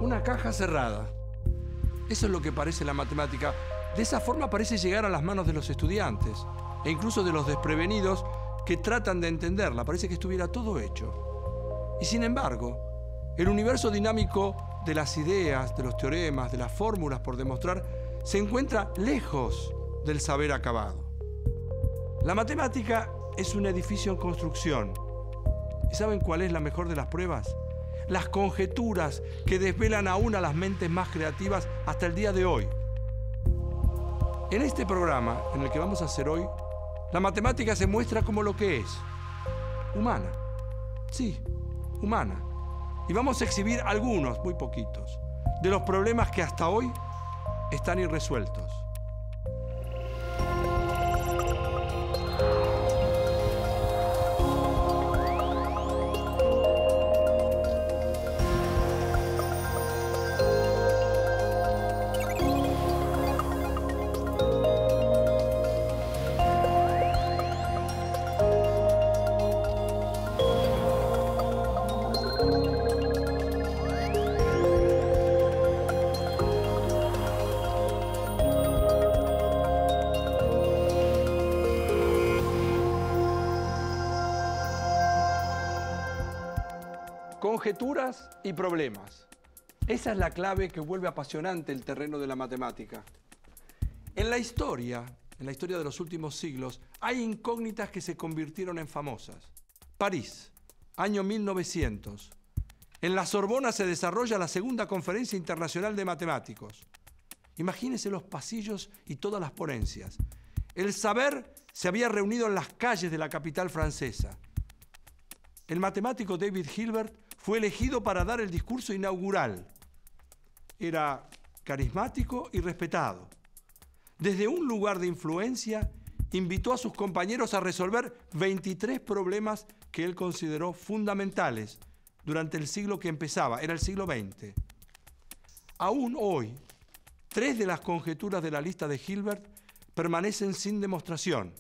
Una caja cerrada. Eso es lo que parece la matemática. De esa forma parece llegar a las manos de los estudiantes e incluso de los desprevenidos que tratan de entenderla. Parece que estuviera todo hecho. Y sin embargo, el universo dinámico de las ideas, de los teoremas, de las fórmulas por demostrar, se encuentra lejos del saber acabado. La matemática es un edificio en construcción. ¿Y saben cuál es la mejor de las pruebas? Las conjeturas que desvelan aún a las mentes más creativas hasta el día de hoy. En este programa, en el que vamos a hacer hoy, la matemática se muestra como lo que es. Humana. Sí, humana. Y vamos a exhibir algunos, muy poquitos, de los problemas que hasta hoy están irresueltos. Conjeturas y problemas. Esa es la clave que vuelve apasionante el terreno de la matemática. En la historia de los últimos siglos, hay incógnitas que se convirtieron en famosas. París, año 1900. En la Sorbona se desarrolla la segunda conferencia internacional de matemáticos. Imagínense los pasillos y todas las ponencias. El saber se había reunido en las calles de la capital francesa. El matemático David Hilbert fue elegido para dar el discurso inaugural. Era carismático y respetado. Desde un lugar de influencia, invitó a sus compañeros a resolver 23 problemas que él consideró fundamentales durante el siglo que empezaba, era el siglo XX. Aún hoy, 3 de las conjeturas de la lista de Hilbert permanecen sin demostración.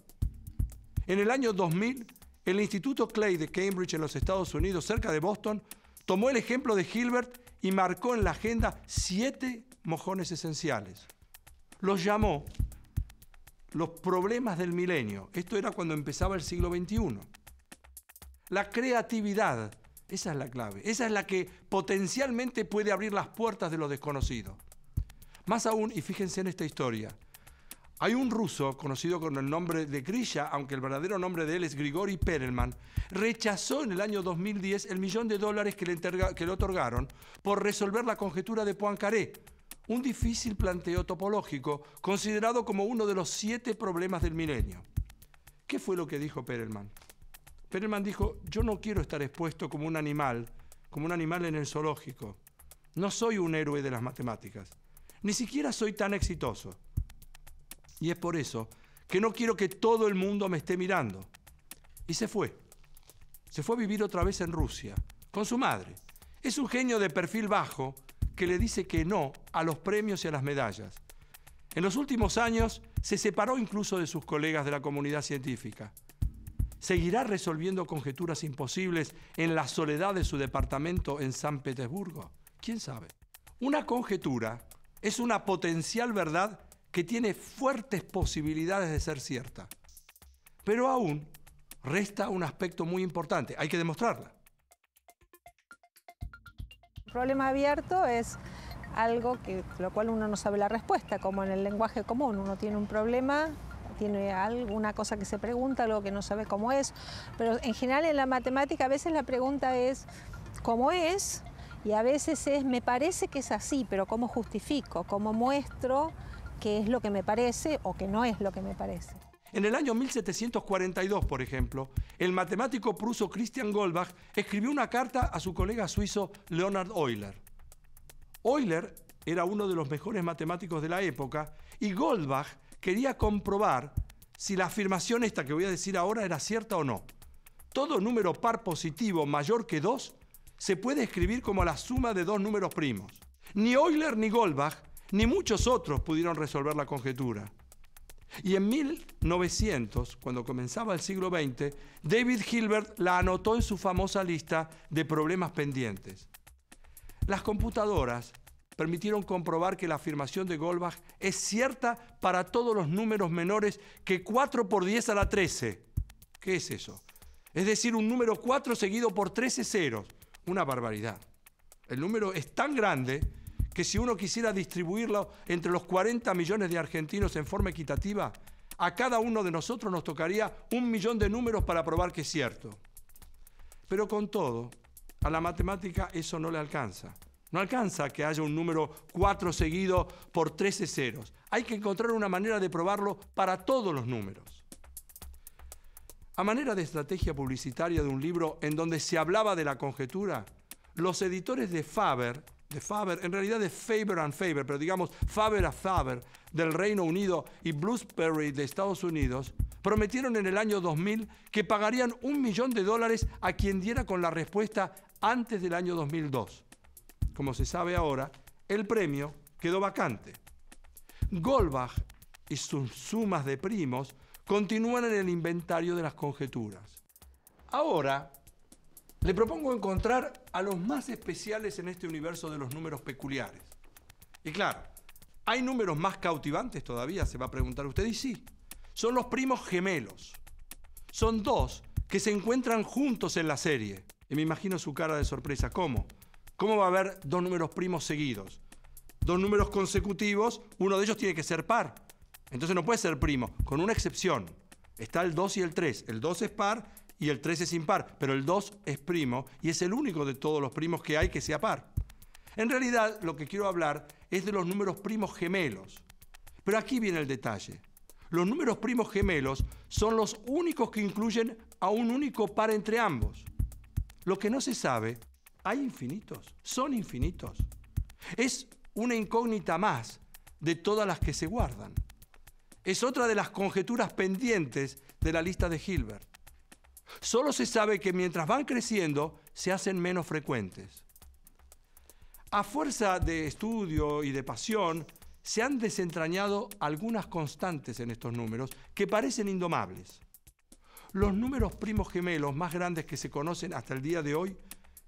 En el año 2000, el Instituto Clay de Cambridge en los Estados Unidos, cerca de Boston, tomó el ejemplo de Hilbert y marcó en la agenda 7 mojones esenciales. Los llamó los problemas del milenio. Esto era cuando empezaba el siglo XXI. La creatividad, esa es la clave. Esa es la que potencialmente puede abrir las puertas de lo desconocido. Más aún, y fíjense en esta historia, hay un ruso conocido con el nombre de Grisha, aunque el verdadero nombre de él es Grigori Perelman, rechazó en el año 2010 el $1.000.000 que le otorgaron por resolver la conjetura de Poincaré, un difícil planteo topológico considerado como uno de los 7 problemas del milenio. ¿Qué fue lo que dijo Perelman? Perelman dijo: yo no quiero estar expuesto como un animal en el zoológico. No soy un héroe de las matemáticas, ni siquiera soy tan exitoso. Y es por eso que no quiero que todo el mundo me esté mirando. Y se fue. Se fue a vivir otra vez en Rusia, con su madre. Es un genio de perfil bajo que le dice que no a los premios y a las medallas. En los últimos años se separó incluso de sus colegas de la comunidad científica. ¿Seguirá resolviendo conjeturas imposibles en la soledad de su departamento en San Petersburgo? ¿Quién sabe? Una conjetura es una potencial verdad que tiene fuertes posibilidades de ser cierta. Pero aún resta un aspecto muy importante. Hay que demostrarla. El problema abierto es algo lo cual uno no sabe la respuesta, como en el lenguaje común. Uno tiene un problema, tiene alguna cosa que se pregunta, algo que no sabe cómo es. Pero en general en la matemática a veces la pregunta es ¿cómo es? Y a veces es me parece que es así, pero ¿cómo justifico? ¿Cómo muestro qué es lo que me parece o que no es lo que me parece? En el año 1742, por ejemplo, el matemático pruso Christian Goldbach escribió una carta a su colega suizo Leonhard Euler. Euler era uno de los mejores matemáticos de la época y Goldbach quería comprobar si la afirmación esta que voy a decir ahora era cierta o no. Todo número par positivo mayor que 2 se puede escribir como la suma de 2 números primos. Ni Euler ni Goldbach ni muchos otros pudieron resolver la conjetura. Y en 1900, cuando comenzaba el siglo XX, David Hilbert la anotó en su famosa lista de problemas pendientes. Las computadoras permitieron comprobar que la afirmación de Goldbach es cierta para todos los números menores que 4 por 10 a la 13. ¿Qué es eso? Es decir, un número 4 seguido por 13 ceros. Una barbaridad. El número es tan grande que si uno quisiera distribuirlo entre los 40 millones de argentinos en forma equitativa, a cada uno de nosotros nos tocaría 1 millón de números para probar que es cierto. Pero con todo, a la matemática eso no le alcanza. No alcanza que haya un número 4 seguido por 13 ceros. Hay que encontrar una manera de probarlo para todos los números. A manera de estrategia publicitaria de un libro en donde se hablaba de la conjetura, los editores de Faber, en realidad de Faber and Faber, pero digamos Faber a Faber del Reino Unido y Bloomsbury de Estados Unidos, prometieron en el año 2000 que pagarían $1 millón a quien diera con la respuesta antes del año 2002. Como se sabe ahora, el premio quedó vacante. Goldbach y sus sumas de primos continúan en el inventario de las conjeturas. Ahora, le propongo encontrar a los más especiales en este universo de los números peculiares. Y claro, ¿hay números más cautivantes todavía?, se va a preguntar usted. Y sí, son los primos gemelos. Son dos que se encuentran juntos en la serie. Y me imagino su cara de sorpresa. ¿Cómo? ¿Cómo va a haber dos números primos seguidos? Dos números consecutivos, uno de ellos tiene que ser par. Entonces no puede ser primo, con una excepción. Está el 2 y el 3. El 2 es par y el 3 es impar, pero el 2 es primo y es el único de todos los primos que hay que sea par. En realidad, lo que quiero hablar es de los números primos gemelos. Pero aquí viene el detalle. Los números primos gemelos son los únicos que incluyen a un único par entre ambos. Lo que no se sabe, ¿hay infinitos? ¿Son infinitos? Es una incógnita más de todas las que se guardan. Es otra de las conjeturas pendientes de la lista de Hilbert. Solo se sabe que mientras van creciendo, se hacen menos frecuentes. A fuerza de estudio y de pasión, se han desentrañado algunas constantes en estos números que parecen indomables. Los números primos gemelos más grandes que se conocen hasta el día de hoy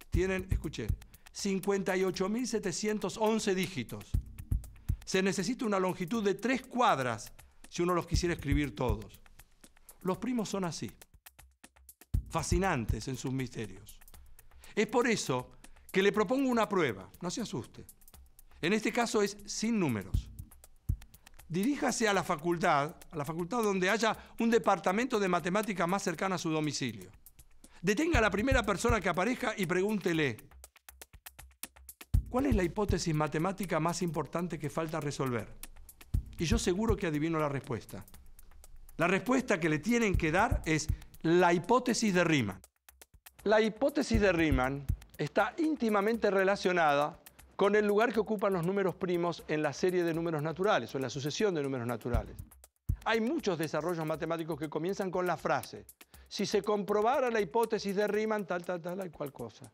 tienen, escuchen, 58.711 dígitos. Se necesita una longitud de 3 cuadras si uno los quisiera escribir todos. Los primos son así, fascinantes en sus misterios. Es por eso que le propongo una prueba, no se asuste. En este caso es sin números. Diríjase a la facultad donde haya un departamento de matemática más cercano a su domicilio. Detenga a la primera persona que aparezca y pregúntele: ¿cuál es la hipótesis matemática más importante que falta resolver? Y yo seguro que adivino la respuesta. La respuesta que le tienen que dar es la hipótesis de Riemann. La hipótesis de Riemann está íntimamente relacionada con el lugar que ocupan los números primos en la serie de números naturales o en la sucesión de números naturales. Hay muchos desarrollos matemáticos que comienzan con la frase: si se comprobara la hipótesis de Riemann, tal y cual cosa.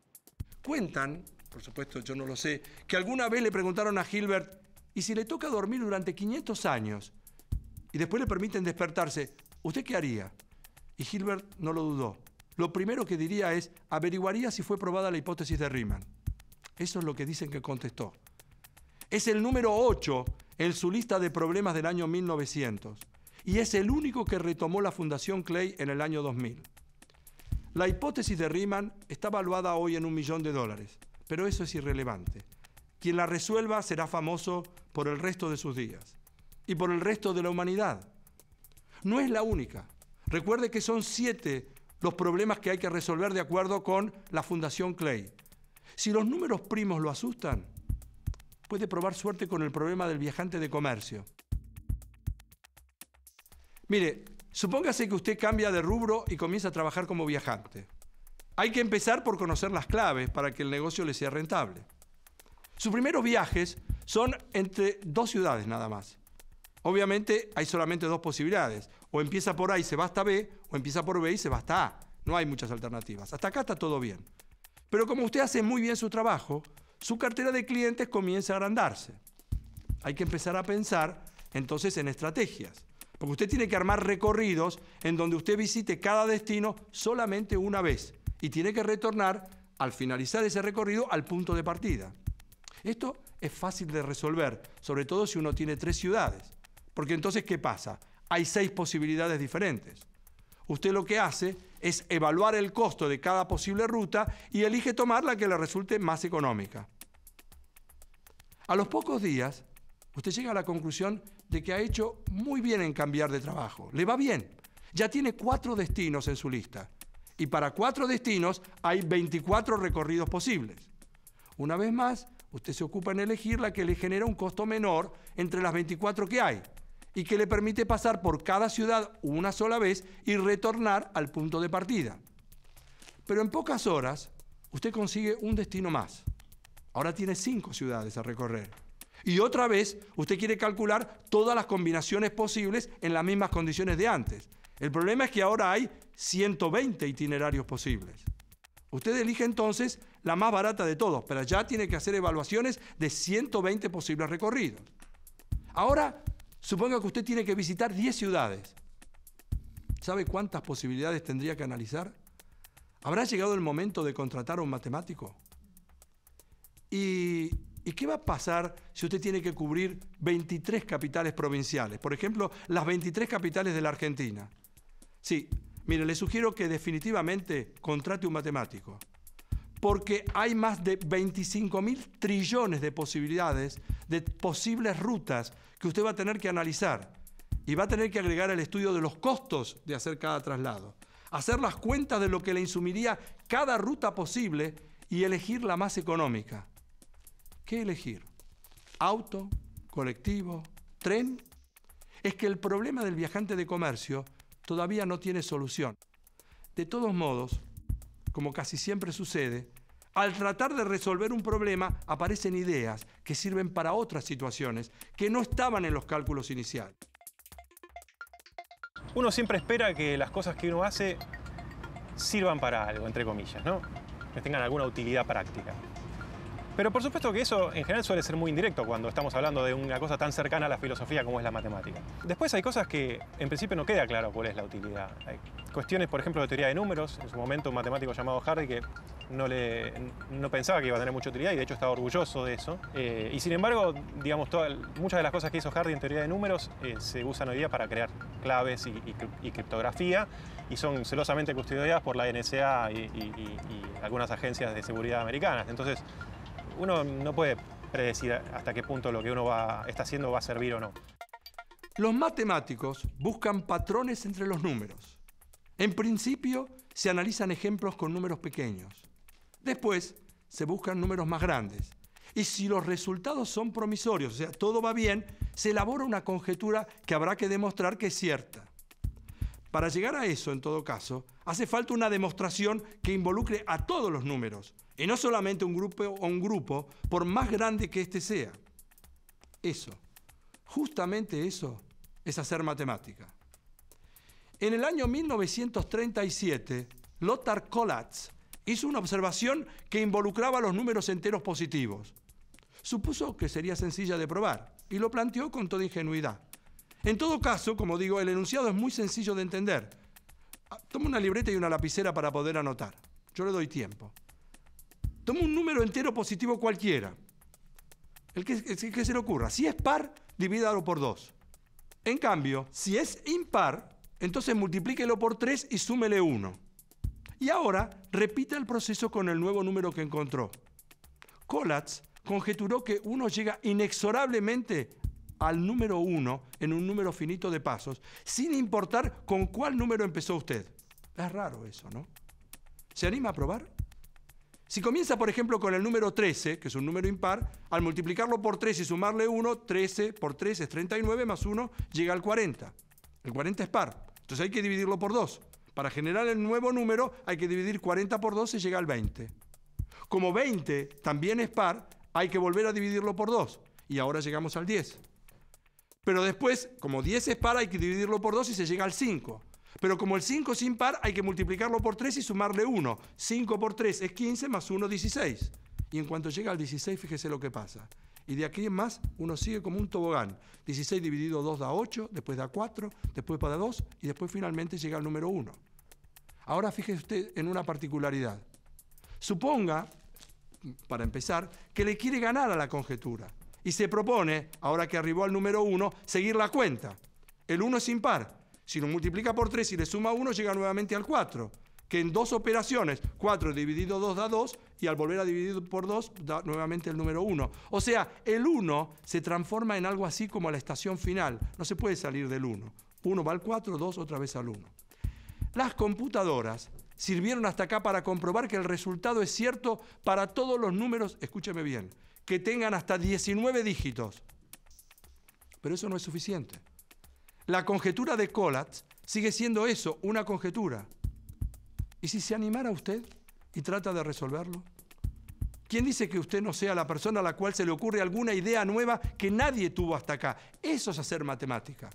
Cuentan, por supuesto yo no lo sé, que alguna vez le preguntaron a Hilbert: ¿y si le toca dormir durante 500 años y después le permiten despertarse, usted qué haría? Y Hilbert no lo dudó. Lo primero que diría es: averiguaría si fue probada la hipótesis de Riemann. Eso es lo que dicen que contestó. Es el número 8 en su lista de problemas del año 1900 y es el único que retomó la Fundación Clay en el año 2000. La hipótesis de Riemann está valuada hoy en $1 millón, pero eso es irrelevante. Quien la resuelva será famoso por el resto de sus días y por el resto de la humanidad. No es la única. Recuerde que son 7 los problemas que hay que resolver de acuerdo con la Fundación Clay. Si los números primos lo asustan, puede probar suerte con el problema del viajante de comercio. Mire, supóngase que usted cambia de rubro y comienza a trabajar como viajante. Hay que empezar por conocer las claves para que el negocio le sea rentable. Sus primeros viajes son entre 2 ciudades nada más. Obviamente hay solamente 2 posibilidades. O empieza por A y se va hasta B, o empieza por B y se va hasta A. No hay muchas alternativas. Hasta acá está todo bien. Pero como usted hace muy bien su trabajo, su cartera de clientes comienza a agrandarse. Hay que empezar a pensar entonces en estrategias. Porque usted tiene que armar recorridos en donde usted visite cada destino solamente una vez. Y tiene que retornar, al finalizar ese recorrido, al punto de partida. Esto es fácil de resolver, sobre todo si uno tiene 3 ciudades. Porque entonces, ¿qué pasa? Hay 6 posibilidades diferentes. Usted lo que hace es evaluar el costo de cada posible ruta y elige tomar la que le resulte más económica. A los pocos días, usted llega a la conclusión de que ha hecho muy bien en cambiar de trabajo. Le va bien. Ya tiene 4 destinos en su lista. Y para 4 destinos hay 24 recorridos posibles. Una vez más, usted se ocupa en elegir la que le genera un costo menor entre las 24 que hay y que le permite pasar por cada ciudad una sola vez y retornar al punto de partida. Pero en pocas horas, usted consigue un destino más. Ahora tiene 5 ciudades a recorrer. Y otra vez, usted quiere calcular todas las combinaciones posibles en las mismas condiciones de antes. El problema es que ahora hay 120 itinerarios posibles. Usted elige entonces la más barata de todos, pero ya tiene que hacer evaluaciones de 120 posibles recorridos. Ahora, suponga que usted tiene que visitar 10 ciudades. ¿Sabe cuántas posibilidades tendría que analizar? ¿Habrá llegado el momento de contratar a un matemático? ¿Y qué va a pasar si usted tiene que cubrir 23 capitales provinciales? Por ejemplo, las 23 capitales de la Argentina. Sí, mire, le sugiero que definitivamente contrate un matemático, porque hay más de 25.000 trillones de posibilidades, de posibles rutas que usted va a tener que analizar y va a tener que agregar el estudio de los costos de hacer cada traslado, hacer las cuentas de lo que le insumiría cada ruta posible y elegir la más económica. ¿Qué elegir? ¿Auto? ¿Colectivo? ¿Tren? Es que el problema del viajante de comercio todavía no tiene solución. De todos modos, como casi siempre sucede, al tratar de resolver un problema aparecen ideas que sirven para otras situaciones que no estaban en los cálculos iniciales. Uno siempre espera que las cosas que uno hace sirvan para algo, entre comillas, ¿no? Que tengan alguna utilidad práctica. Pero por supuesto que eso en general suele ser muy indirecto cuando estamos hablando de una cosa tan cercana a la filosofía como es la matemática. Después hay cosas que en principio no queda claro cuál es la utilidad. Hay cuestiones, por ejemplo, de teoría de números. En su momento un matemático llamado Hardy que no pensaba que iba a tener mucha utilidad y de hecho estaba orgulloso de eso. Y sin embargo, digamos, muchas de las cosas que hizo Hardy en teoría de números se usan hoy día para crear claves y criptografía y son celosamente custodiadas por la NSA y algunas agencias de seguridad americanas. Entonces, uno no puede predecir hasta qué punto lo que uno está haciendo va a servir o no. Los matemáticos buscan patrones entre los números. En principio, se analizan ejemplos con números pequeños. Después, se buscan números más grandes. Y si los resultados son promisorios, o sea, todo va bien, se elabora una conjetura que habrá que demostrar que es cierta. Para llegar a eso, en todo caso, hace falta una demostración que involucre a todos los números, y no solamente un grupo, por más grande que éste sea. Eso, justamente eso, es hacer matemática. En el año 1937, Lothar Kollátz hizo una observación que involucraba los números enteros positivos. Supuso que sería sencilla de probar, y lo planteó con toda ingenuidad. En todo caso, como digo, el enunciado es muy sencillo de entender. Toma una libreta y una lapicera para poder anotar. Yo le doy tiempo. Toma un número entero positivo cualquiera. El que se le ocurra. Si es par, divídalo por 2. En cambio, si es impar, entonces multiplíquelo por 3 y súmele 1. Y ahora repita el proceso con el nuevo número que encontró. Kollátz conjeturó que uno llega inexorablemente al número 1 en un número finito de pasos, sin importar con cuál número empezó usted. Es raro eso, ¿no? ¿Se anima a probar? Si comienza, por ejemplo, con el número 13, que es un número impar, al multiplicarlo por 3 y sumarle 1, 13 por 3 es 39, más 1 llega al 40. El 40 es par, entonces hay que dividirlo por 2. Para generar el nuevo número hay que dividir 40 por 2 y llega al 20. Como 20 también es par, hay que volver a dividirlo por 2 y ahora llegamos al 10. Pero después, como 10 es par, hay que dividirlo por 2 y se llega al 5. Pero como el 5 es impar, hay que multiplicarlo por 3 y sumarle 1. 5 por 3 es 15, más 1, 16. Y en cuanto llega al 16, fíjese lo que pasa. Y de aquí en más, uno sigue como un tobogán. 16 dividido 2 da 8, después da 4, después da 2, y después finalmente llega al número 1. Ahora fíjese usted en una particularidad. Suponga para empezar, que le quiere ganar a la conjetura. Y se propone, ahora que arribó al número 1, seguir la cuenta. El 1 es impar. Si lo multiplica por 3 y le suma 1, llega nuevamente al 4. Que en 2 operaciones, 4 dividido 2 da 2, y al volver a dividir por 2, da nuevamente el número 1. O sea, el 1 se transforma en algo así como la estación final. No se puede salir del 1. 1 va al 4, 2 otra vez al 1. Las computadoras sirvieron hasta acá para comprobar que el resultado es cierto para todos los números, escúcheme bien, que tengan hasta 19 dígitos. Pero eso no es suficiente. La conjetura de Collatz sigue siendo eso, una conjetura. ¿Y si se animara usted y trata de resolverlo? ¿Quién dice que usted no sea la persona a la cual se le ocurre alguna idea nueva que nadie tuvo hasta acá? Eso es hacer matemática.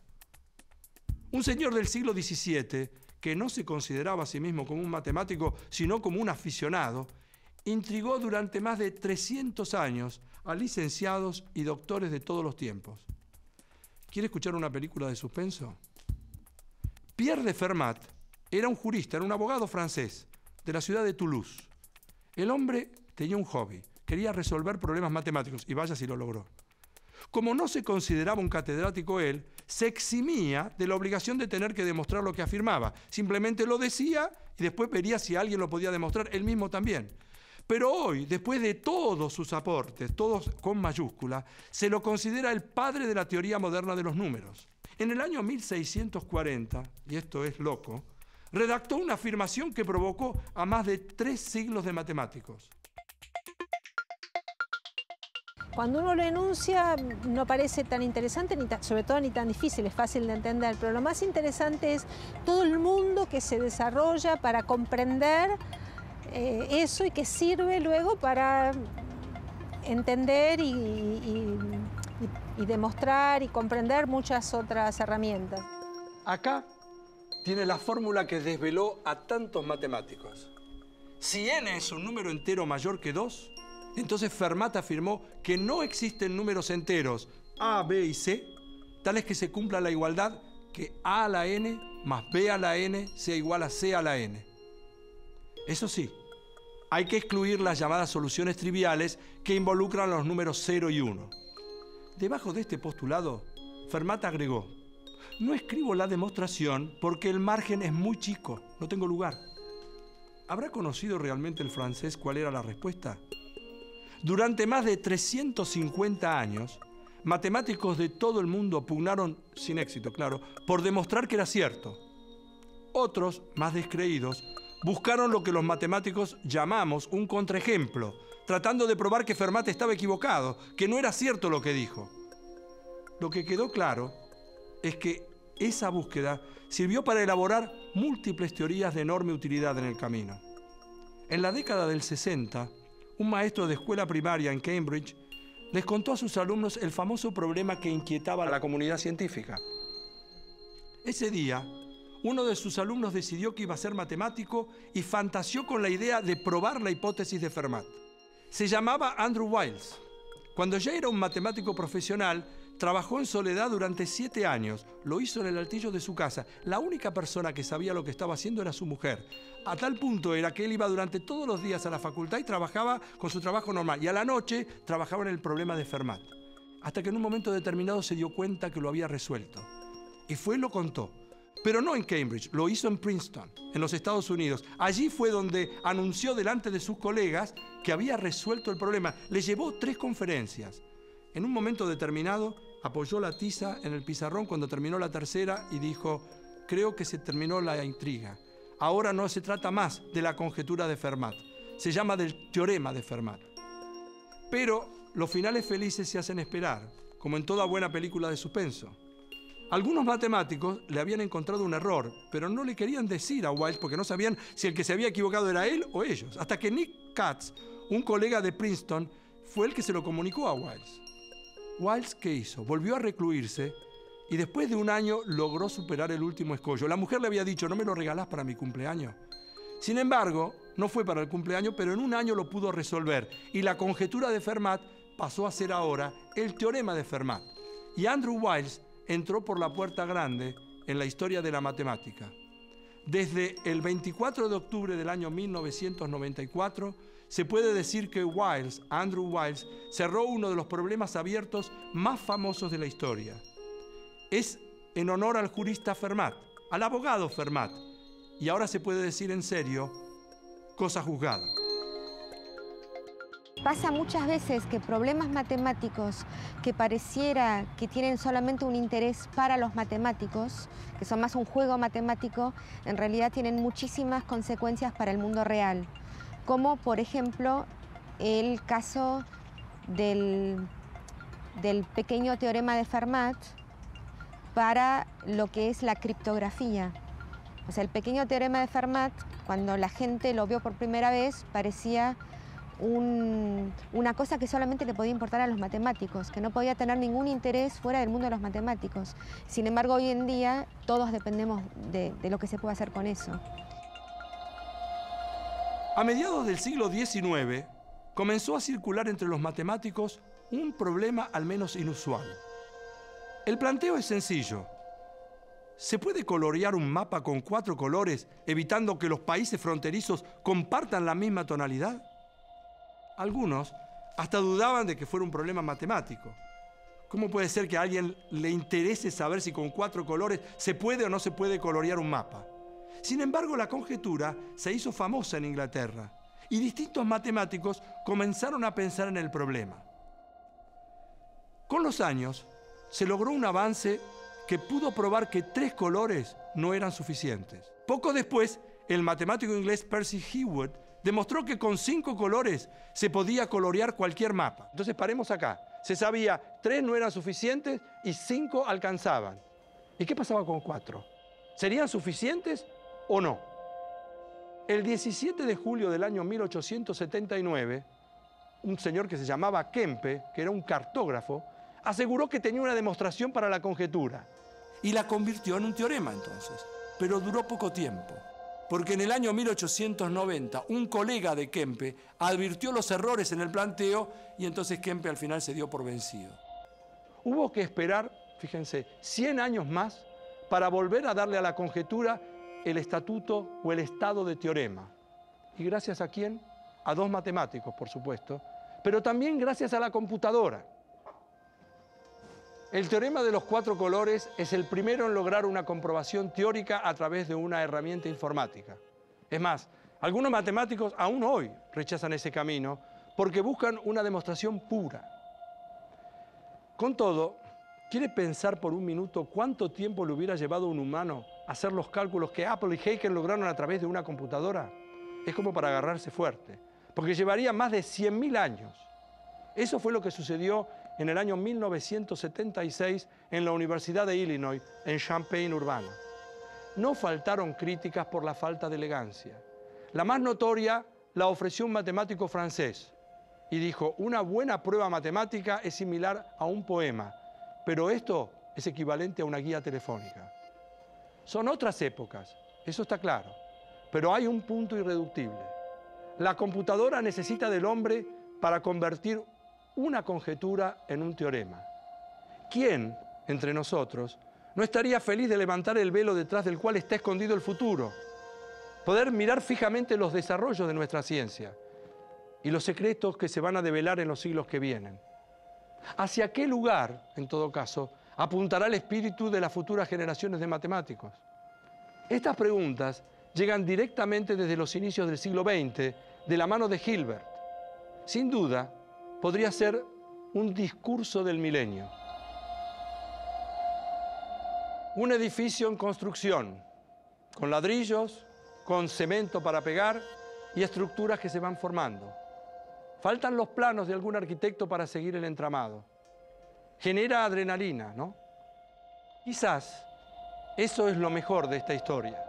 Un señor del siglo XVII, que no se consideraba a sí mismo como un matemático, sino como un aficionado, intrigó durante más de 300 años a licenciados y doctores de todos los tiempos. ¿Quiere escuchar una película de suspenso? Pierre de Fermat era un jurista, era un abogado francés de la ciudad de Toulouse. El hombre tenía un hobby, quería resolver problemas matemáticos, y vaya si lo logró. Como no se consideraba un catedrático él, se eximía de la obligación de tener que demostrar lo que afirmaba. Simplemente lo decía y después vería si alguien lo podía demostrar, él mismo también. Pero hoy, después de todos sus aportes, todos con mayúscula, se lo considera el padre de la teoría moderna de los números. En el año 1640, y esto es loco, redactó una afirmación que provocó a más de 3 siglos de matemáticos. Cuando uno lo enuncia no parece tan interesante, sobre todo ni tan difícil, es fácil de entender, pero lo más interesante es todo el mundo que se desarrolla para comprender eso y que sirve luego para entender y demostrar y comprender muchas otras herramientas. Acá tiene la fórmula que desveló a tantos matemáticos. Si n es un número entero mayor que 2, entonces Fermat afirmó que no existen números enteros a, b y c tales que se cumpla la igualdad que a a la n más b a la n sea igual a c a la n. Eso sí, hay que excluir las llamadas soluciones triviales que involucran los números 0 y 1. Debajo de este postulado, Fermat agregó: no escribo la demostración porque el margen es muy chico, no tengo lugar. ¿Habrá conocido realmente el francés cuál era la respuesta? Durante más de 350 años, matemáticos de todo el mundo pugnaron, sin éxito, claro, por demostrar que era cierto. Otros, más descreídos, buscaron lo que los matemáticos llamamos un contraejemplo, tratando de probar que Fermat estaba equivocado, que no era cierto lo que dijo. Lo que quedó claro es que esa búsqueda sirvió para elaborar múltiples teorías de enorme utilidad en el camino. En la década del 60, un maestro de escuela primaria en Cambridge les contó a sus alumnos el famoso problema que inquietaba a la comunidad científica. Ese día, uno de sus alumnos decidió que iba a ser matemático y fantaseó con la idea de probar la hipótesis de Fermat. Se llamaba Andrew Wiles. Cuando ya era un matemático profesional, trabajó en soledad durante 7 años. Lo hizo en el altillo de su casa. La única persona que sabía lo que estaba haciendo era su mujer. A tal punto era que él iba durante todos los días a la facultad y trabajaba con su trabajo normal. Y a la noche trabajaba en el problema de Fermat. Hasta que en un momento determinado se dio cuenta que lo había resuelto. Y fue y lo contó. Pero no en Cambridge, lo hizo en Princeton, en los Estados Unidos. Allí fue donde anunció delante de sus colegas que había resuelto el problema. Le llevó 3 conferencias. En un momento determinado, apoyó la tiza en el pizarrón cuando terminó la tercera y dijo: creo que se terminó la intriga. Ahora no se trata más de la conjetura de Fermat, se llama del teorema de Fermat. Pero los finales felices se hacen esperar, como en toda buena película de suspenso. Algunos matemáticos le habían encontrado un error, pero no le querían decir a Wiles porque no sabían si el que se había equivocado era él o ellos. Hasta que Nick Katz, un colega de Princeton, fue el que se lo comunicó a Wiles. Wiles, ¿qué hizo? Volvió a recluirse y después de un año logró superar el último escollo. La mujer le había dicho: ¿no me lo regalás para mi cumpleaños? Sin embargo, no fue para el cumpleaños, pero en un año lo pudo resolver. Y la conjetura de Fermat pasó a ser ahora el teorema de Fermat. Y Andrew Wiles entró por la puerta grande en la historia de la matemática. Desde el 24 de octubre del año 1994 se puede decir que Andrew Wiles, cerró uno de los problemas abiertos más famosos de la historia. Es en honor al jurista Fermat, al abogado Fermat, y ahora se puede decir en serio, cosa juzgada. Pasa muchas veces que problemas matemáticos que pareciera que tienen solamente un interés para los matemáticos, que son más un juego matemático, en realidad tienen muchísimas consecuencias para el mundo real. Como, por ejemplo, el caso del pequeño teorema de Fermat para lo que es la criptografía. O sea, el pequeño teorema de Fermat, cuando la gente lo vio por primera vez, parecía una cosa que solamente le podía importar a los matemáticos, que no podía tener ningún interés fuera del mundo de los matemáticos. Sin embargo, hoy en día todos dependemos de lo que se puede hacer con eso. A mediados del siglo XIX, comenzó a circular entre los matemáticos un problema al menos inusual. El planteo es sencillo. ¿Se puede colorear un mapa con 4 colores, evitando que los países fronterizos compartan la misma tonalidad? Algunos hasta dudaban de que fuera un problema matemático. ¿Cómo puede ser que a alguien le interese saber si con 4 colores se puede o no se puede colorear un mapa? Sin embargo, la conjetura se hizo famosa en Inglaterra y distintos matemáticos comenzaron a pensar en el problema. Con los años, se logró un avance que pudo probar que 3 colores no eran suficientes. Poco después, el matemático inglés Percy Heawood demostró que con 5 colores se podía colorear cualquier mapa. Entonces paremos acá. Se sabía 3 no eran suficientes y 5 alcanzaban. ¿Y qué pasaba con 4? ¿Serían suficientes o no? El 17 de julio del año 1879, un señor que se llamaba Kempe, que era un cartógrafo, aseguró que tenía una demostración para la conjetura. Y la convirtió en un teorema entonces. Pero duró poco tiempo. Porque en el año 1890 un colega de Kempe advirtió los errores en el planteo y entonces Kempe al final se dio por vencido. Hubo que esperar, fíjense, 100 años más para volver a darle a la conjetura el estatuto o el estado de teorema. ¿Y gracias a quién? A 2 matemáticos, por supuesto, pero también gracias a la computadora. El teorema de los 4 colores es el primero en lograr una comprobación teórica a través de una herramienta informática. Es más, algunos matemáticos aún hoy rechazan ese camino porque buscan una demostración pura. Con todo, ¿quiere pensar por un minuto cuánto tiempo le hubiera llevado a un humano hacer los cálculos que Apple y Haken lograron a través de una computadora? Es como para agarrarse fuerte, porque llevaría más de 100.000 años. Eso fue lo que sucedió en el año 1976 en la Universidad de Illinois, en Champaign-Urbana. No faltaron críticas por la falta de elegancia. La más notoria la ofreció un matemático francés y dijo: una buena prueba matemática es similar a un poema, pero esto es equivalente a una guía telefónica. Son otras épocas, eso está claro, pero hay un punto irreductible. La computadora necesita del hombre para convertir una conjetura en un teorema. ¿Quién, entre nosotros, no estaría feliz de levantar el velo detrás del cual está escondido el futuro? Poder mirar fijamente los desarrollos de nuestra ciencia y los secretos que se van a develar en los siglos que vienen. ¿Hacia qué lugar, en todo caso, apuntará el espíritu de las futuras generaciones de matemáticos? Estas preguntas llegan directamente desde los inicios del siglo XX, de la mano de Hilbert. Sin duda, podría ser un discurso del milenio. Un edificio en construcción, con ladrillos, con cemento para pegar y estructuras que se van formando. Faltan los planos de algún arquitecto para seguir el entramado. Genera adrenalina, ¿no? Quizás eso es lo mejor de esta historia.